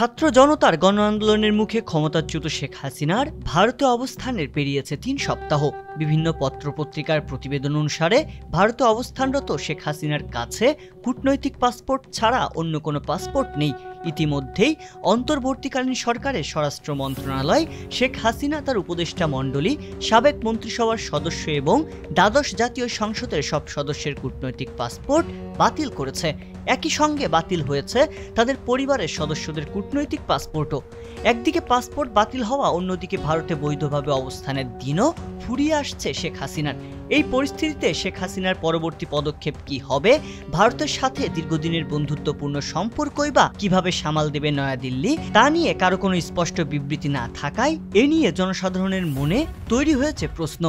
ছাত্র জনতার গণ আন্দোলনের মুখে ক্ষমতাচ্যুত শেখ হাসিনার ভারতে অবস্থানের পেরিয়েছে ৩ সপ্তাহ। বিভিন্ন পত্রপত্রিকার প্রতিবেদন অনুসারে ভারতে অবস্থানরত শেখ হাসিনার কাছে কূটনৈতিক পাসপোর্ট ছাড়া অন্য কোনো পাসপোর্ট নেই। ইতিমধ্যেই অন্তর্বর্তীকালীন সরকারের স্বরাষ্ট্র মন্ত্রণালয় শেখ হাসিনা, তার উপদেষ্টা মণ্ডলী, সাবেক মন্ত্রিসভার সদস্য এবং দ্বাদশ জাতীয় সংসদের সব সদস্যের কূটনৈতিক পাসপোর্ট বাতিল করেছে। একই সঙ্গে বাতিল হয়েছে তাদের পরিবারের সদস্যদের কূটনৈতিক পাসপোর্টও। একদিকে পাসপোর্ট বাতিল হওয়া, অন্যদিকে ভারতে বৈধভাবে অবস্থানের দিনও ফুরিয়ে আসছে শেখ হাসিনার। এই পরিস্থিতিতে শেখ হাসিনার পরবর্তী পদক্ষেপ কি হবে, ভারতের সাথে দীর্ঘদিনের বন্ধুত্বপূর্ণ সম্পর্কই বা কিভাবে সামাল দেবে নয়াদিল্লি, তা নিয়ে কারো কোনো স্পষ্ট বিবৃতি না থাকায় এ নিয়ে জনসাধারণের মনে তৈরি হয়েছে প্রশ্ন।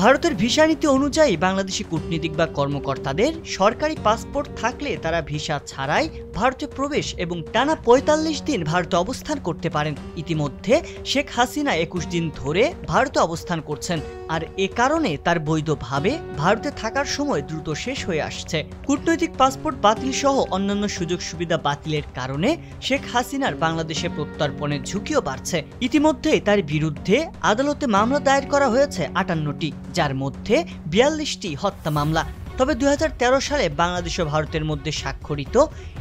ভারতের ভিসা নীতি অনুযায়ী বাংলাদেশি কূটনীতিক বা কর্মকর্তাদের সরকারি পাসপোর্ট থাকলে তারা ভিসা ছাড়াই ভারতে প্রবেশ এবং টানা ৪৫ দিন ভারতে অবস্থান করতে পারেন। ইতিমধ্যে শেখ হাসিনা ২১ দিন ধরে ভারতে অবস্থান করছেন, আর এ কারণে তার বৈধভাবে ভারতে থাকার সময় দ্রুত শেষ হয়ে আসছে। কূটনৈতিক পাসপোর্ট বাতিল সহ অন্যান্য সুযোগ সুবিধা বাতিলের কারণে শেখ হাসিনার বাংলাদেশে প্রত্যর্পণের ঝুঁকিও বাড়ছে। ইতিমধ্যেই তার বিরুদ্ধে আদালতে মামলা দায়ের করা হয়েছে ৫৮টি, যার মধ্যে ৪২টি হত্যা মামলা। তবে ২০১৩ সালে বাংলাদেশ ও ভারতের মধ্যে স্বাক্ষরিত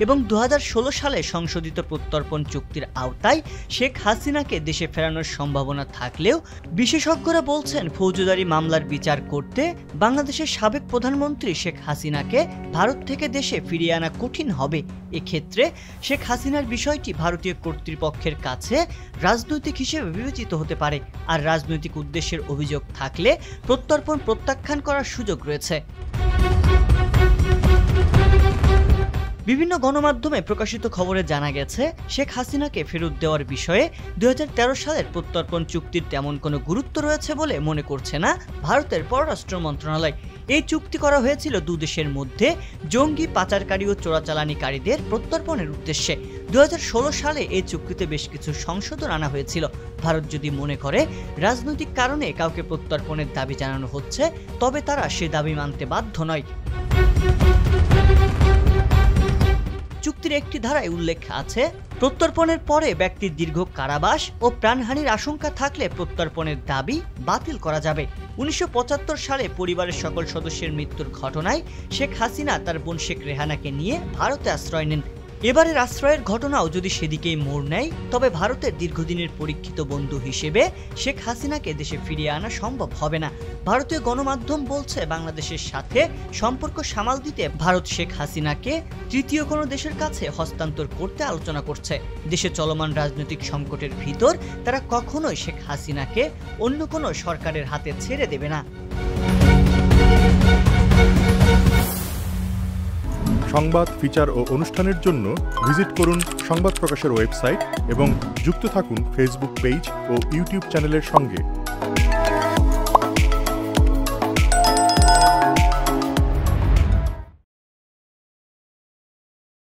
এবং ২০১৬ সালে সংশোধিত প্রত্যর্পণ চুক্তির আওতায় শেখ হাসিনাকে দেশে ফেরানোর সম্ভাবনা থাকলেও বিশেষজ্ঞরা বলছেন ফৌজদারি মামলার বিচার করতে বাংলাদেশের সাবেক প্রধানমন্ত্রী শেখ হাসিনাকে ভারত থেকে দেশে ফিরিয়ে আনা কঠিন হবে। এক্ষেত্রে শেখ হাসিনার বিষয়টি ভারতীয় কর্তৃপক্ষের কাছে রাজনৈতিক হিসেবে বিবেচিত হতে পারে, আর রাজনৈতিক উদ্দেশ্যের অভিযোগ থাকলে প্রত্যর্পণ প্রত্যাখ্যান করার সুযোগ রয়েছে। বিভিন্ন গণমাধ্যমে প্রকাশিত খবরে জানা গেছে, শেখ হাসিনাকে ফেরত দেওয়ার বিষয়ে ২০১৩ সালের প্রত্যর্পণ চুক্তির তেমন কোনো গুরুত্ব রয়েছে বলে মনে করছে না ভারতের পররাষ্ট্র মন্ত্রণালয়। এই চুক্তি করা হয়েছিল দুদেশের মধ্যে জঙ্গি, পাচারকারী ও চোরাচালানিকারীদের প্রত্যর্পণের উদ্দেশ্যে। ২০১৬ সালে এই চুক্তিতে বেশ কিছু সংশোধন আনা হয়েছিল। ভারত যদি মনে করে রাজনৈতিক কারণে কাউকে প্রত্যর্পণের দাবি জানানো হচ্ছে, তবে তারা সে দাবি মানতে বাধ্য নয়। চুক্তির একটি ধারায় উল্লেখ আছে, প্রত্যর্পণের পরে ব্যক্তির দীর্ঘ কারাবাস ও প্রাণহানির আশঙ্কা থাকলে প্রত্যর্পণের দাবি বাতিল করা যাবে। ১৯৭৫ সালে পরিবারের সকল সদস্যের মৃত্যুর ঘটনায় শেখ হাসিনা তার বোন শেখ রেহানাকে নিয়ে ভারতে আশ্রয় নেন। এবারের আশ্রয়ের ঘটনাও যদি সেদিকেই মোড় নেয়, তবে ভারতের দীর্ঘদিনের পরীক্ষিত বন্ধু হিসেবে শেখ হাসিনাকে দেশে ফিরিয়ে আনা সম্ভব হবে না। ভারতীয় গণমাধ্যম বলছে, বাংলাদেশের সাথে সম্পর্ক সামাল দিতে ভারত শেখ হাসিনাকে তৃতীয় কোনো দেশের কাছে হস্তান্তর করতে আলোচনা করছে। দেশে চলমান রাজনৈতিক সংকটের ভিতর তারা কখনোই শেখ হাসিনাকে অন্য কোনো সরকারের হাতে ছেড়ে দেবে না। সংবাদ, ফিচার ও অনুষ্ঠানের জন্য ভিজিট করুন সংবাদ প্রকাশের ওয়েবসাইট এবং যুক্ত থাকুন ফেসবুক পেজ ও ইউটিউব চ্যানেলের সঙ্গে।